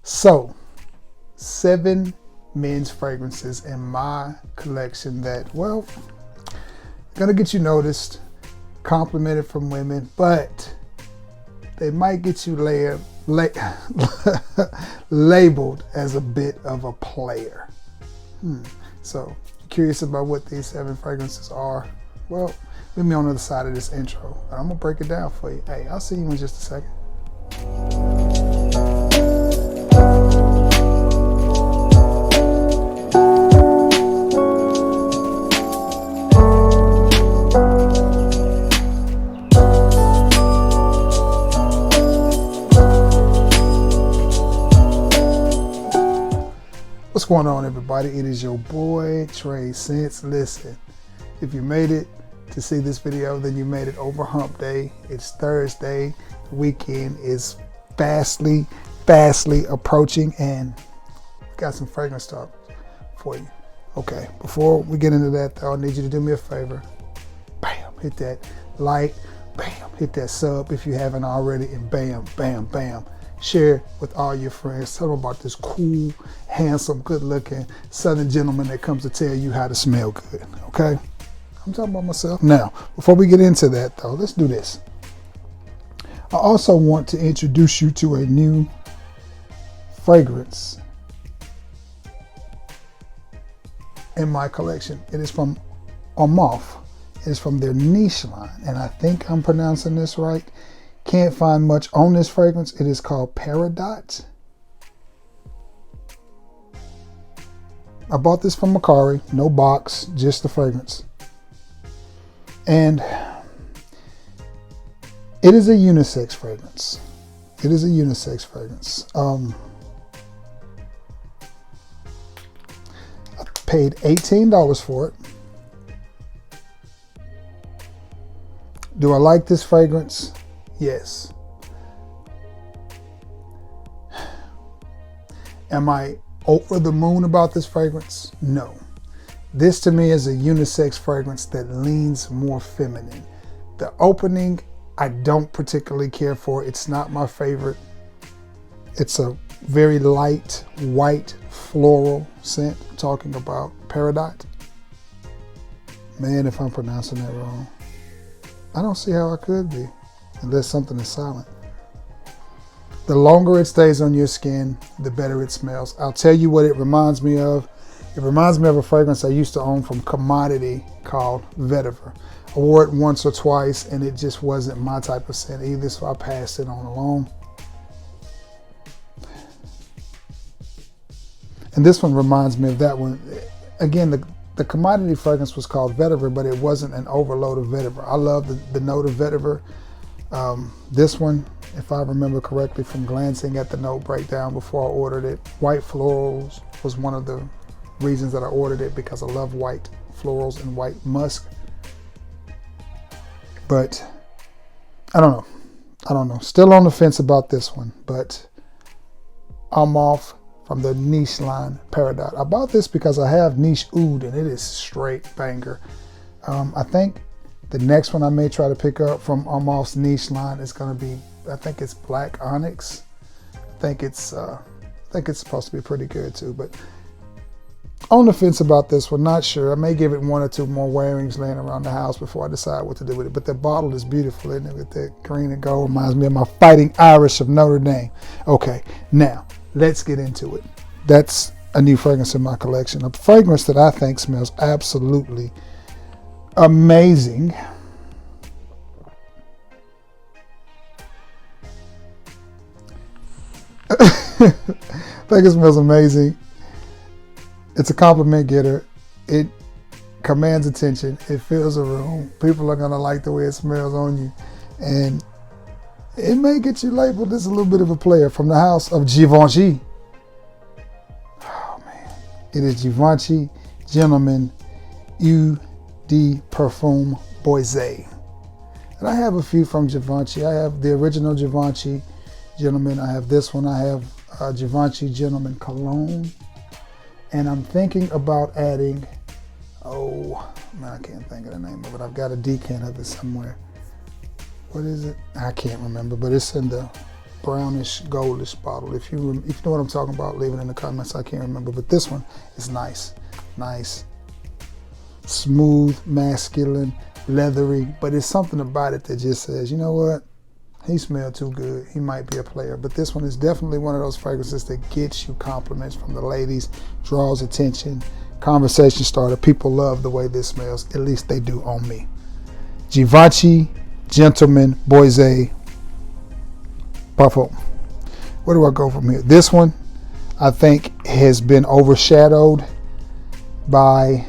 So, 7 men's fragrances in my collection that, well, gonna get you noticed, complimented from women, but they might get you labeled as a bit of a player. So, curious about what these 7 fragrances are? Well, leave me on the other side of this intro, and I'm gonna break it down for you. Hey, I'll see you in just a second. What's going on, everybody? It is your boy Trey Sense. Listen, if you made it to see this video, then you made it over hump day. It's Thursday. The weekend is fastly approaching, and we got some fragrance talk for you. Okay, before we get into that though, I need you to do me a favor. Bam, hit that like, bam, hit that sub if you haven't already, and bam, bam, bam. Share with all your friends. Tell them about this cool, handsome, good-looking Southern gentleman that comes to tell you how to smell good, okay? I'm talking about myself. Now, before we get into that, though, let's do this. I also want to introduce you to a new fragrance in my collection. It is from Armaf. It is from their niche line, and I think I'm pronouncing this right. Can't find much on this fragrance. It is called Peridot. I bought this from Macari, no box, just the fragrance. And it is a unisex fragrance. It is a unisex fragrance. I paid $18 for it. Do I like this fragrance? Yes. Am I over the moon about this fragrance? No. This to me is a unisex fragrance that leans more feminine. The opening, I don't particularly care for. It's not my favorite. It's a very light, white, floral scent. I'm talking about Peridot. Man, if I'm pronouncing that wrong. I don't see how I could be, unless something is silent. The longer it stays on your skin, the better it smells. I'll tell you what it reminds me of. It reminds me of a fragrance I used to own from Commodity called Vetiver. I wore it once or twice, and it just wasn't my type of scent either, so I passed it on along. And this one reminds me of that one. Again, the Commodity fragrance was called Vetiver, but it wasn't an overload of Vetiver. I love the note of Vetiver. This one, if I remember correctly from glancing at the note breakdown before I ordered it, white florals was one of the reasons that I ordered it, because I love white florals and white musk. But I don't know. Still on the fence about this one, but I'm off from the niche line Peridot. I bought this because I have niche oud, and it is straight banger. I think the next one I may try to pick up from Armaf's niche line is going to be, I think it's Black Onyx. I think it's supposed to be pretty good too, but on the fence about this one, not sure. I may give it 1 or 2 more wearings laying around the house before I decide what to do with it. But the bottle is beautiful, isn't it? With that green and gold, reminds me of my Fighting Irish of Notre Dame. Okay, now let's get into it. That's a new fragrance in my collection. A fragrance that I think smells absolutely amazing. I think it smells amazing. It's a compliment getter. It commands attention. It fills a room. People are going to like the way it smells on you. And it may get you labeled as a little bit of a player. From the house of Givenchy. Oh, man. It is Givenchy Gentleman Eau de Parfum Boisé. And I have a few from Givenchy. I have the original Givenchy Gentleman. I have this one. I have Givenchy Gentleman Cologne. And I'm thinking about adding, oh, man, I can't think of the name of it. I've got a decant of it somewhere. What is it? I can't remember, but it's in the brownish, goldish bottle. If you know what I'm talking about, leave it in the comments. I can't remember, but this one is nice, smooth, masculine, leathery. But it's something about it that just says, you know what? He smelled too good. He might be a player. But this one is definitely one of those fragrances that gets you compliments from the ladies, draws attention, conversation starter. People love the way this smells. At least they do on me. Givenchy Gentleman Boise Parfum. Where do I go from here? This one, I think, has been overshadowed by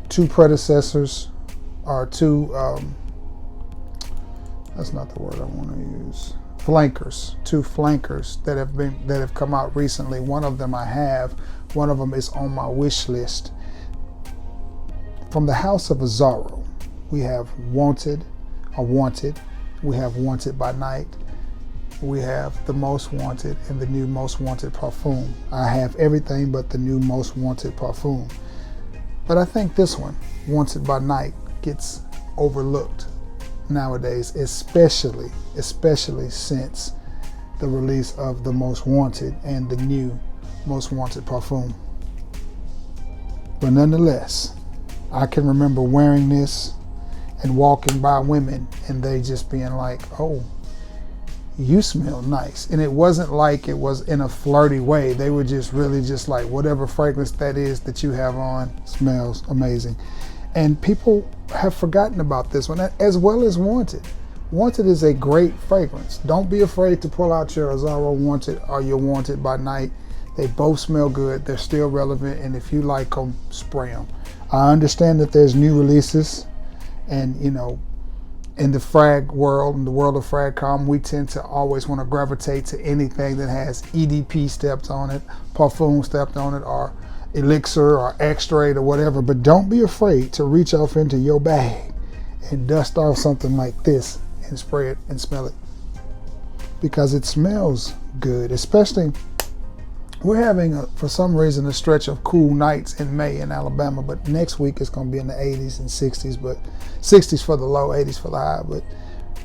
two predecessors, or two, that's not the word I want to use, flankers. Two flankers that have come out recently. One of them I have, one of them is on my wish list. From the house of Azzaro, we have Wanted, we have Wanted by Night, we have the Most Wanted, and the new Most Wanted Parfum. I have everything but the new Most Wanted Parfum. But I think this one, Wanted by Night, gets overlooked nowadays, especially since the release of the Most Wanted and the new Most Wanted Parfum. But nonetheless, I can remember wearing this and walking by women and they just being like, oh, you smell nice. And it wasn't like it was in a flirty way. They were just really just like, whatever fragrance that is that you have on smells amazing. And people have forgotten about this one, as well as Wanted. Wanted is a great fragrance. Don't be afraid to pull out your Azzaro Wanted or your Wanted by Night. They both smell good. They're still relevant. And if you like them, spray them. I understand that there's new releases, and you know, in the frag world, in the world of fragcom, we tend to always want to gravitate to anything that has EDP stepped on it, parfum stepped on it, or elixir or extrait or whatever. But don't be afraid to reach off into your bag and dust off something like this and spray it and smell it, because it smells good. Especially, we're having for some reason a stretch of cool nights in May in Alabama, but next week it's going to be in the 80s and 60s, but 60s for the low, 80s for the high. But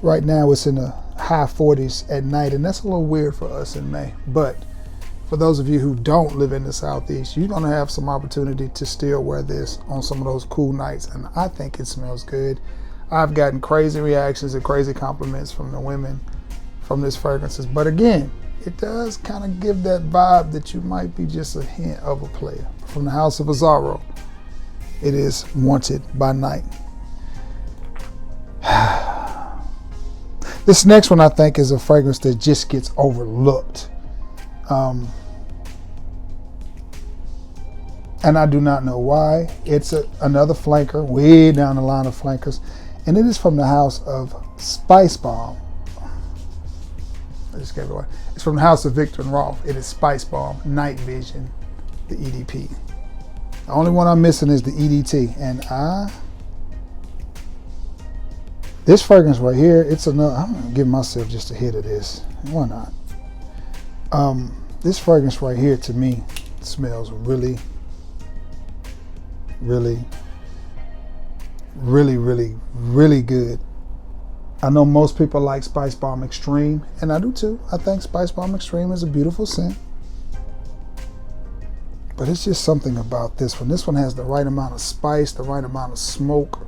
right now it's in the high 40s at night, and that's a little weird for us in May. But for those of you who don't live in the Southeast, you're going to have some opportunity to still wear this on some of those cool nights, and I think it smells good. I've gotten crazy reactions and crazy compliments from the women from this fragrances. But again, it does kind of give that vibe that you might be just a hint of a player. From the house of Azzaro, it is Wanted by Night. This next one, I think, is a fragrance that just gets overlooked. And I do not know why. It's another flanker, way down the line of flankers. And it is from the house of Spice Bomb. I just gave it away. It's from the house of Victor and Rolf. It is Spice Bomb Night Vision, the EDP. The only one I'm missing is the EDT. And this fragrance right here, it's another, I'm gonna give myself just a hit of this. Why not? This fragrance right here, to me, smells really, really, really, really, really good. I know most people like Spice Bomb Extreme, and I do too. I think Spice Bomb Extreme is a beautiful scent. But it's just something about this one. This one has the right amount of spice, the right amount of smoke,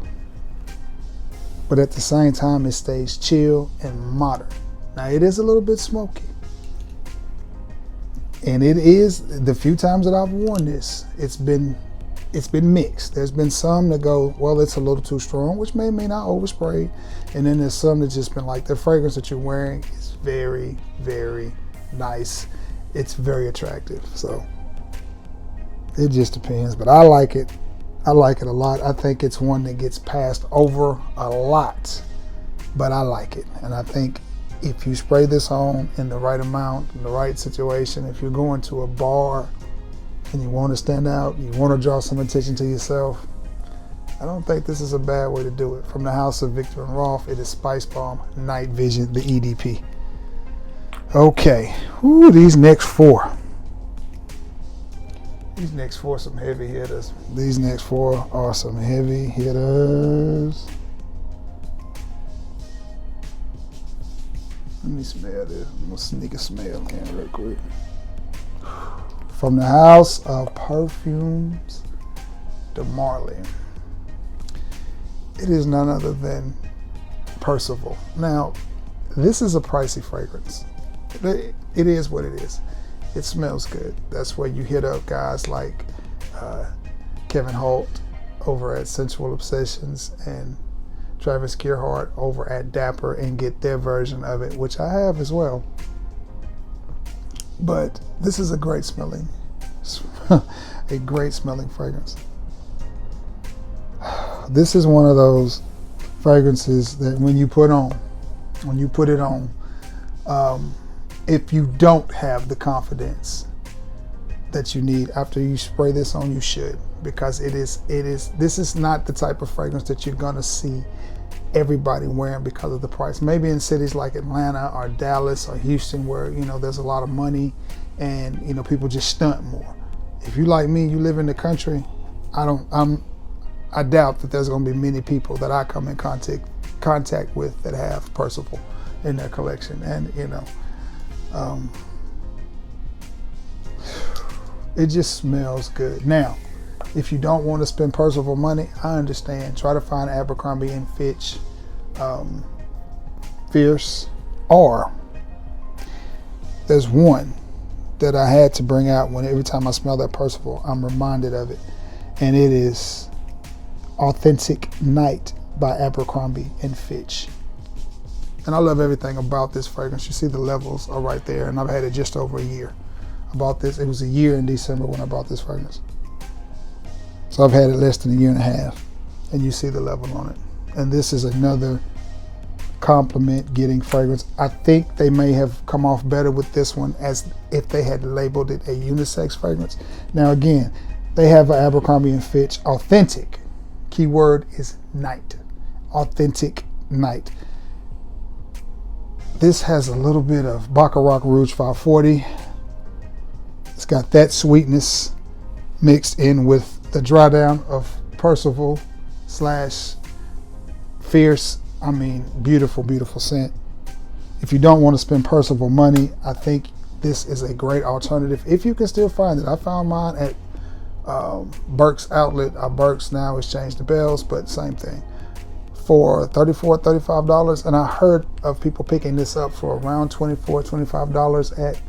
but at the same time it stays chill and modern. Now it is a little bit smoky. And it is, the few times that I've worn this, it's been mixed. There's been some that go, well, it's a little too strong, which may mean I oversprayed. And then there's some that's just been like, the fragrance that you're wearing is very, very nice. It's very attractive. So it just depends, but I like it. I like it a lot. I think it's one that gets passed over a lot, but I like it. And I think if you spray this on in the right amount, in the right situation, if you're going to a bar and you want to stand out, you want to draw some attention to yourself, I don't think this is a bad way to do it. From the house of Victor and Rolf, it is Spice Bomb Night Vision, the EDP. Okay, ooh, these next four. These next four are some heavy hitters. These next four are some heavy hitters. Let me smell this. I'm gonna sneak a smell in real quick. From the house of perfumes, de Marley. It is none other than Percival. Now, this is a pricey fragrance. It is what it is. It smells good. That's where you hit up guys like Kevin Holt over at Sensual Obsessions and Travis Gerhardt over at Dapper and get their version of it, which I have as well. But this is a great smelling, fragrance. This is one of those fragrances that when you put it on, if you don't have the confidence that you need after you spray this on, you should, because this is not the type of fragrance that you're gonna see everybody wearing because of the price. Maybe in cities like Atlanta or Dallas or Houston where, you know, there's a lot of money and, you know, people just stunt more. If you like me, you live in the country, I doubt that there's going to be many people that I come in contact with that have Percival in their collection. And, you know, it just smells good. Now, if you don't want to spend Percival money, I understand. Try to find Abercrombie and Fitch Fierce, or there's one that I had to bring out when every time I smell that Percival, I'm reminded of it, and it is Authentic Night by Abercrombie and Fitch. And I love everything about this fragrance. You see the levels are right there, and I've had it just over a year. I bought this, it was a year in December when I bought this fragrance. So I've had it less than a year and a half, and you see the level on it. And this is another compliment getting fragrance. I think they may have come off better with this one as if they had labeled it a unisex fragrance. Now again, they have an Abercrombie and Fitch Authentic. Keyword is night. Authentic Night. This has a little bit of Baccarat Rouge 540. It's got that sweetness mixed in with the dry down of Percival / Fierce. I mean, beautiful, beautiful scent. If you don't want to spend Percival money, I think this is a great alternative. If you can still find it. I found mine at Burke's outlet. Burke's now has changed the bells, but same thing. For $34, $35. And I heard of people picking this up for around $24, $25 at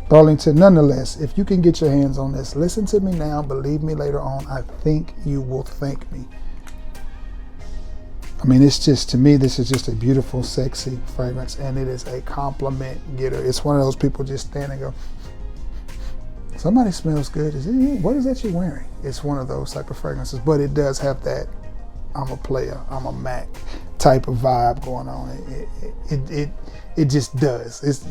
Burlington. Nonetheless, if you can get your hands on this, listen to me now, believe me later on, I think you will thank me. I mean, it's just, to me, this is just a beautiful, sexy fragrance, and it is a compliment getter. It's one of those people just stand and go, somebody smells good. What is that you're wearing? It's one of those type of fragrances, but it does have that I'm a player, I'm a Mac type of vibe going on. It just does. It's,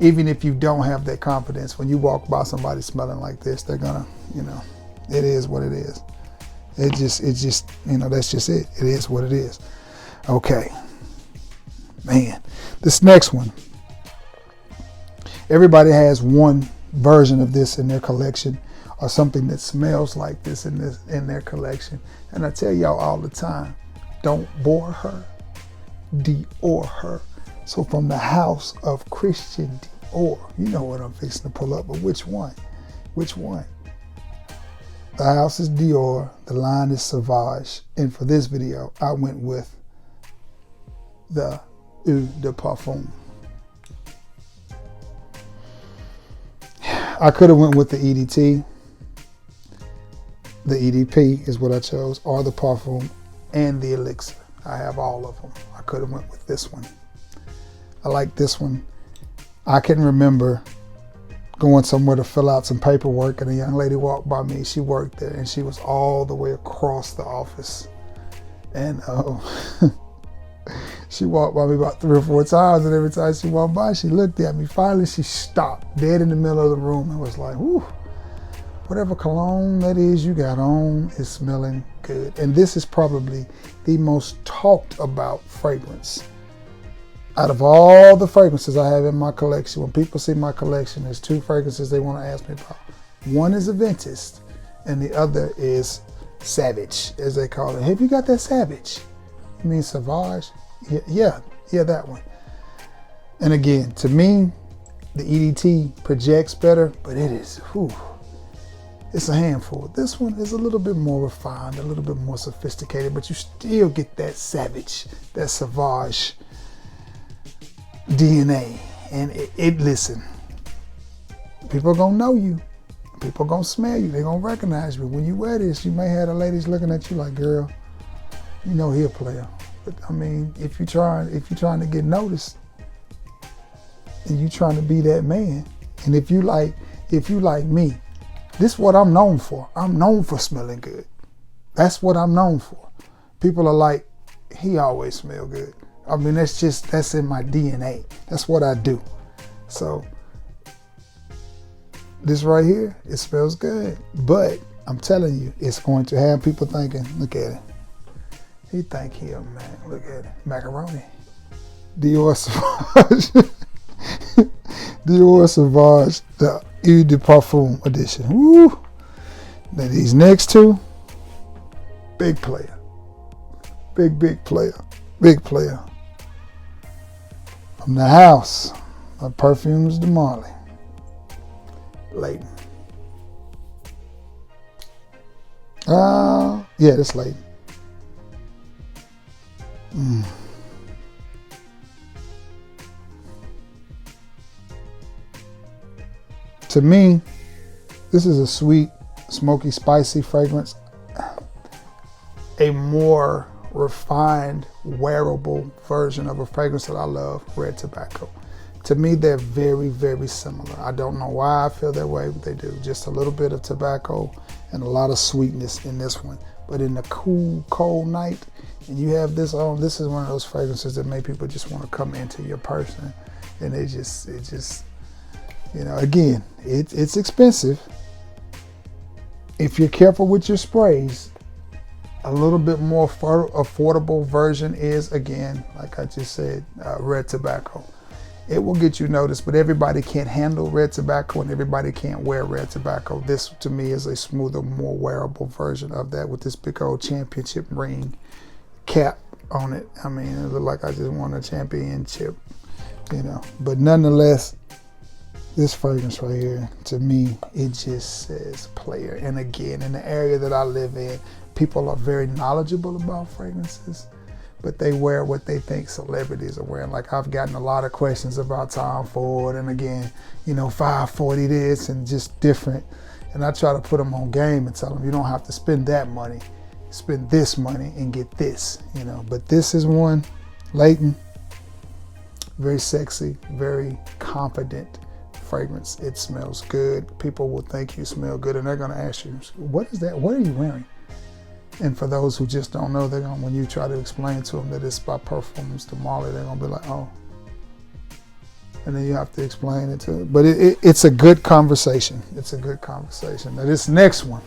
even if you don't have that confidence, when you walk by somebody smelling like this, they're gonna, you know, it is what it is. It just, you know, that's just it. It is what it is. Okay. Man, this next one, everybody has one version of this in their collection or something that smells like this in their collection. And I tell y'all all the time, don't bore her, Dior her. So from the house of Christian Dior, you know what I'm fixing to pull up, but which one? Which one? The house is Dior, the line is Savage, and for this video, I went with the Eau de Parfum. I could have went with the EDT. The EDP is what I chose, or the Parfum and the Elixir. I have all of them. I could have went with this one. I like this one. I can remember going somewhere to fill out some paperwork, and a young lady walked by me. She worked there, and she was all the way across the office. And she walked by me about 3 or 4 times, and every time she walked by, she looked at me. Finally, she stopped dead in the middle of the room and was like, whew, whatever cologne that is you got on is smelling good. And this is probably the most talked about fragrance. Out of all the fragrances I have in my collection, when people see my collection, there's 2 fragrances they want to ask me about. One is Aventus, and the other is Savage, as they call it. Have you got that Savage? You mean Savage? Yeah, that one. And again, to me, the EDT projects better, but it is, whew, it's a handful. This one is a little bit more refined, a little bit more sophisticated, but you still get that Savage, that Savage DNA. And listen, people are gonna know you. People are gonna smell you. They're gonna recognize you. When you wear this, you may have the ladies looking at you like, girl, you know he a player. But I mean, if you're trying to get noticed, and you trying to be that man, and if you like me, this is what I'm known for. I'm known for smelling good. That's what I'm known for. People are like, he always smell good. I mean, that's in my DNA. That's what I do. So this right here, it smells good. But I'm telling you, it's going to have people thinking, look at it. He think he a man. Look at it. Macaroni. Dior Savage. Dior Savage, the Eau de Parfum edition. Woo! Now these next two, big player. Big player. Big player. From the house of Perfumes de Marley. Layton. Yeah, that's Layton. To me, this is a sweet, smoky, spicy fragrance. A more refined, wearable version of a fragrance that I love, Red Tobacco. To me, they're very, very similar. I don't know why I feel that way, but they do. Just a little bit of tobacco and a lot of sweetness in this one. But in the cool, cold night, and you have this on, this is one of those fragrances that make people just want to come into your person. And it just, you know, again, it's expensive. If you're careful with your sprays, a little bit more affordable version is, again, like I just said, Red Tobacco. It will get you noticed, but everybody can't handle Red Tobacco and everybody can't wear Red Tobacco. This, to me, is a smoother, more wearable version of that with this big old championship ring cap on it. I mean, it looked like I just won a championship, you know. But nonetheless, this fragrance right here, to me, it just says player. And again, in the area that I live in, people are very knowledgeable about fragrances, but they wear what they think celebrities are wearing. Like, I've gotten a lot of questions about Tom Ford, and again, you know, 540 this and just different. And I try to put them on game and tell them, you don't have to spend that money. Spend this money and get this, you know. But this is one, Layton, very sexy, very confident fragrance. It smells good. People will think you smell good, and they're gonna ask you, what is that? What are you wearing? And for those who just don't know, they're gonna, when you try to explain to them that it's by Perfumes de Marley, they're gonna be like, oh. And then you have to explain it to them. But it's a good conversation. It's a good conversation. Now this next one,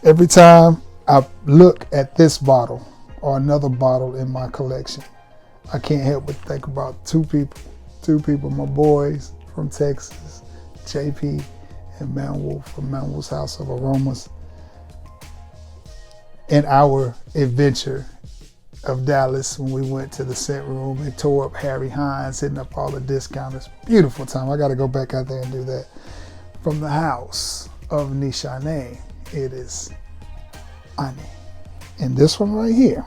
every time I look at this bottle or another bottle in my collection, I can't help but think about two people, my boys from Texas, JP and Manuel from Manuel's House of Aromas. In our adventure of Dallas, when we went to the scent room and tore up Harry Hines, hitting up all the discounters. Beautiful time. I got to go back out there and do that. From the house of Nishane, it is Ani. And this one right here,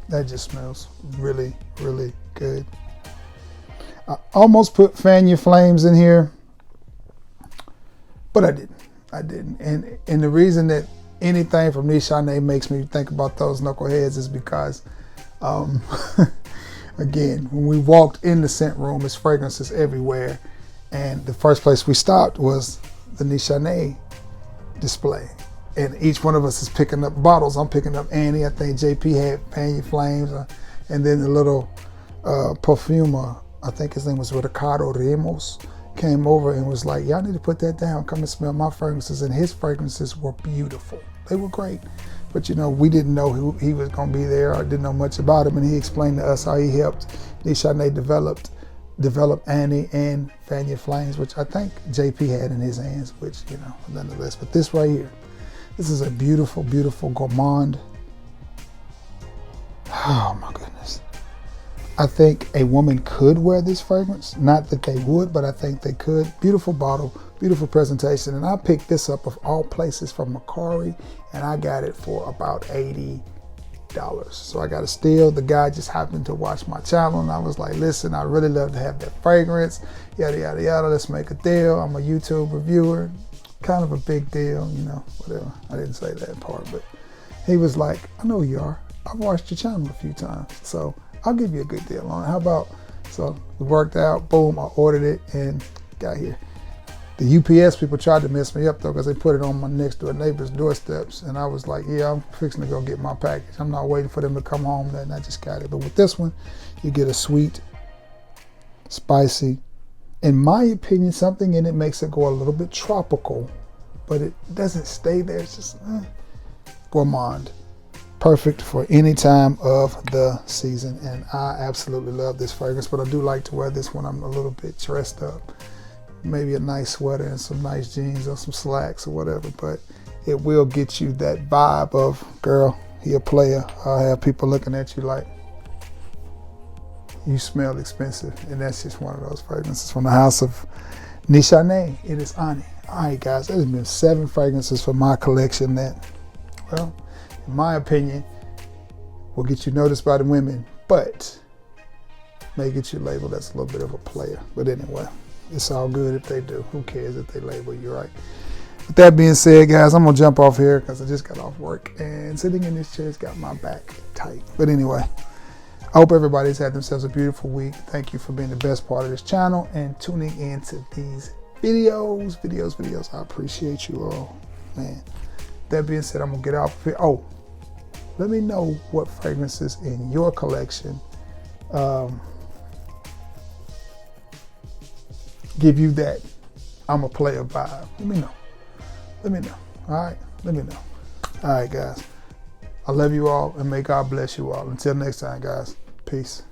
that just smells really, really good. I almost put Fan Your Flames in here, but I didn't. And the reason that anything from Nishane makes me think about those knuckleheads is because, again, when we walked in the scent room, it's fragrances everywhere. And the first place we stopped was the Nishane display. And each one of us is picking up bottles. I'm picking up Annie. I think JP had Fan Your Flames. And then the little perfumer, I think his name was Ricardo Ramos, came over and was like, y'all need to put that down. Come and smell my fragrances. And his fragrances were beautiful. They were great. But, you know, we didn't know who he was going to be there. I didn't know much about him. And he explained to us how he helped Nishane develop Annie and Fan Your Flames, which I think JP had in his hands, which, you know, nonetheless. But this right here, this is a beautiful, beautiful gourmand. Oh my goodness. I think a woman could wear this fragrance. Not that they would, but I think they could. Beautiful bottle, beautiful presentation. And I picked this up of all places from Macari, and I got it for about $80. So I got a steal. The guy just happened to watch my channel, and I was like, listen, I really love to have that fragrance. Yada, yada, yada. Let's make a deal. I'm a YouTube reviewer. Kind of a big deal, you know, whatever. I didn't say that part, but he was like, I know who you are. I've watched your channel a few times, so I'll give you a good deal on it. How about? So it worked out. Boom, I ordered it and got here. The UPS people tried to mess me up though, because they put it on my next door neighbor's doorsteps, and I was like, yeah, I'm fixing to go get my package. I'm not waiting for them to come home, and I just got it. But with this one, you get a sweet, spicy, in my opinion, something in it makes it go a little bit tropical, but it doesn't stay there. It's just gourmand. Perfect for any time of the season, and I absolutely love this fragrance. But I do like to wear this when I'm a little bit dressed up, maybe a nice sweater and some nice jeans or some slacks or whatever. But it will get you that vibe of, girl, he a player. I'll have people looking at you like, you smell expensive. And that's just one of those fragrances from the house of Nishane. It is Ani. All right, guys, there's been 7 fragrances for my collection that, well, in my opinion, will get you noticed by the women, but may get you labeled as a little bit of a player. But anyway, it's all good if they do. Who cares if they label you, right? With that being said, guys, I'm going to jump off here because I just got off work, and sitting in this chair's got my back tight. But anyway, I hope everybody's had themselves a beautiful week. Thank you for being the best part of this channel and tuning into these videos. I appreciate you all, man. That being said, I'm going to get off here. Oh, let me know what fragrances in your collection give you that I'm a player vibe. Let me know. All right, let me know. All right, guys. I love you all, and may God bless you all. Until next time, guys. Peace.